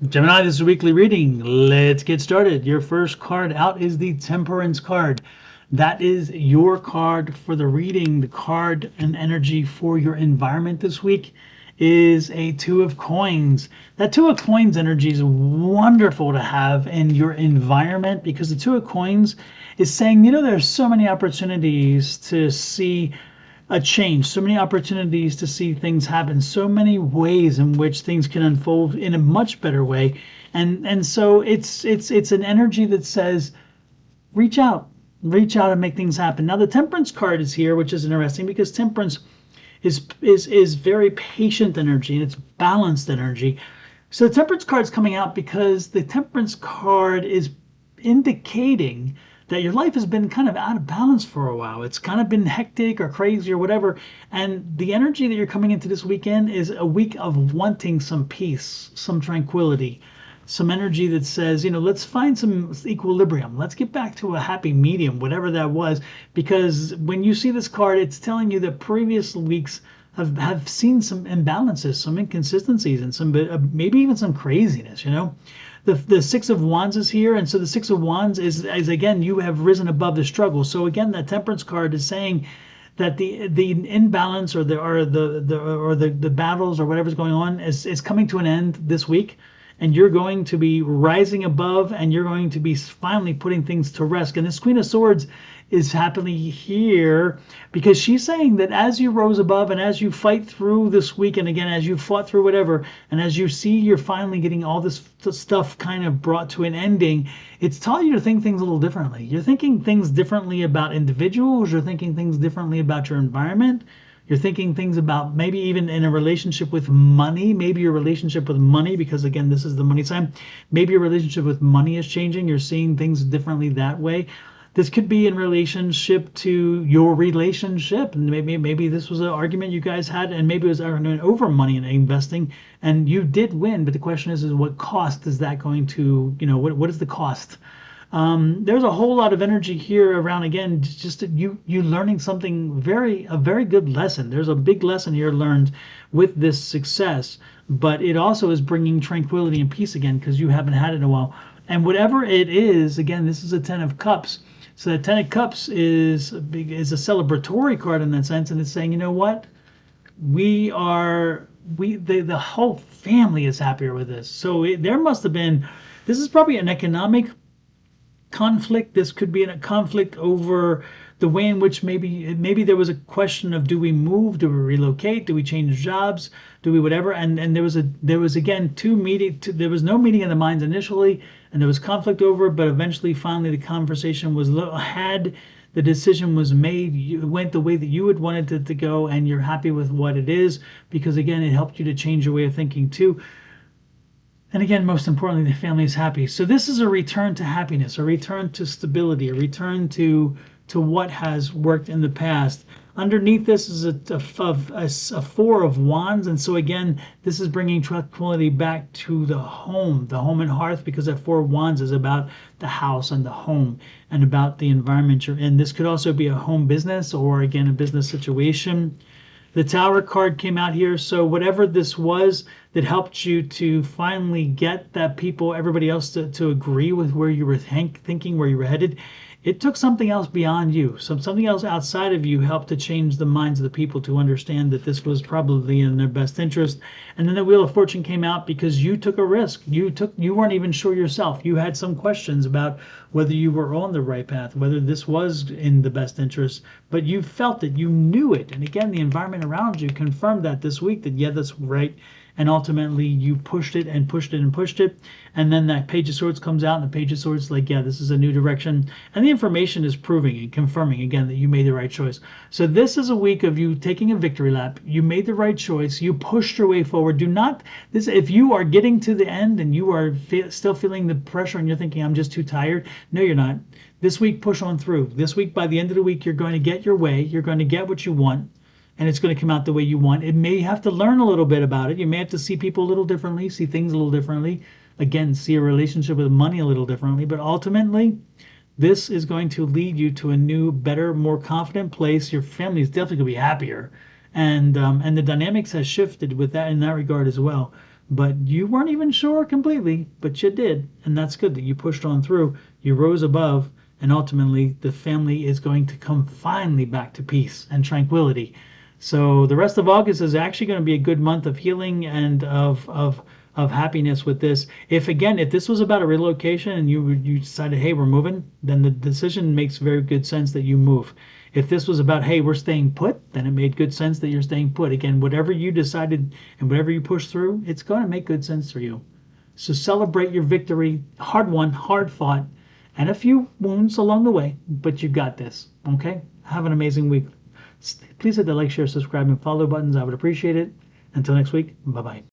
Gemini, this is a weekly reading. Let's get started. Your first card out is the Temperance card. That is your card for the reading. The card and energy for your environment this week is a Two of Coins. That Two of Coins energy is wonderful to have in your environment because the Two of Coins is saying, there's so many opportunities to see a change, so many opportunities to see things happen, so many ways in which things can unfold in a much better way. And so it's an energy that says reach out, reach out and make things happen. Now the Temperance card is here, which is interesting because Temperance is very patient energy and it's balanced energy. So the Temperance card is coming out because the Temperance card is indicating that your life has been kind of out of balance for a while. It's kind of been hectic or crazy or whatever. And the energy that you're coming into this weekend is a week of wanting some peace, some tranquility, some energy that says, let's find some equilibrium. Let's get back to a happy medium, whatever that was. Because when you see this card, it's telling you that previous weeks have seen some imbalances, some inconsistencies, and some maybe even some craziness. The Six of Wands is here, and so the Six of Wands is again, you have risen above the struggle. So again, that Temperance card is saying that the imbalance or the battles or whatever's going on is coming to an end this week, and you're going to be rising above, and you're going to be finally putting things to rest. And this Queen of Swords is happily here because she's saying that as you rose above and as you fight through this week, and again, as you fought through whatever, and as you see you're finally getting all this stuff kind of brought to an ending, it's taught you to think things a little differently. You're thinking things differently about individuals, you're thinking things differently about your environment. You're thinking things about maybe even in a relationship with money, maybe your relationship with money, because again, this is the money sign. Maybe your relationship with money is changing. You're seeing things differently that way. This could be in relationship to your relationship. And maybe this was an argument you guys had, and maybe it was over money and investing, and you did win. But the question is what cost is that going to, what is the cost? There's a whole lot of energy here around, again, just you learning something a very good lesson. There's a big lesson here learned with this success, but it also is bringing tranquility and peace again because you haven't had it in a while. And whatever it is, again, this is a Ten of Cups. So the Ten of Cups is a celebratory card in that sense, and it's saying, you know what, the whole family is happier with this. So there must have been. This is probably an economic conflict. This could be a conflict over the way in which maybe there was a question of, do we move, do we relocate, do we change jobs, do we whatever, and there was again there was no meeting of the minds initially, and there was conflict over it, but eventually finally the conversation was had, the decision was made, it went the way that you had wanted it to go, and you're happy with what it is because again, it helped you to change your way of thinking too. And again, most importantly, the family is happy. So this is a return to happiness, a return to stability, a return to what has worked in the past. Underneath this is a Four of Wands. And so again, this is bringing tranquility back to the home and hearth, because that Four of Wands is about the house and the home and about the environment you're in. This could also be a home business or again, a business situation. The Tower card came out here, so whatever this was that helped you to finally get that everybody else to agree with where you were thinking, where you were headed, it took something else beyond you. Something else outside of you helped to change the minds of the people to understand that this was probably in their best interest. And then the Wheel of Fortune came out because you took a risk. You weren't even sure yourself. You had some questions about whether you were on the right path, whether this was in the best interest, but you felt it, you knew it. And again, the environment around you confirmed that this week, that yeah, that's right. And ultimately you pushed it and pushed it and pushed it. And then that Page of Swords comes out, and the Page of Swords is like, yeah, this is a new direction. And the information is proving and confirming again that you made the right choice. So this is a week of you taking a victory lap. You made the right choice. You pushed your way forward. If you are getting to the end and you are still feeling the pressure and you're thinking, I'm just too tired. No, you're not. This week, push on through. This week, by the end of the week, you're going to get your way. You're going to get what you want. And it's going to come out the way you want. It may have to learn a little bit about it. You may have to see people a little differently, see things a little differently. Again, see a relationship with money a little differently. But ultimately, this is going to lead you to a new, better, more confident place. Your family is definitely going to be happier. And the dynamics has shifted with that in that regard as well. but you weren't even sure completely, but you did. And that's good that you pushed on through. You rose above, and ultimately the family is going to come finally back to peace and tranquility. So the rest of August is actually going to be a good month of healing and of happiness with this. If this was about a relocation and you decided, hey, we're moving, then the decision makes very good sense that you move. If this was about, hey, we're staying put, then it made good sense that you're staying put. Again, whatever you decided and whatever you push through, it's going to make good sense for you. So celebrate your victory, hard won, hard fought, and a few wounds along the way, but you got this. Okay? Have an amazing week. Please hit the like, share, subscribe, and follow buttons. I would appreciate it. Until next week, bye bye.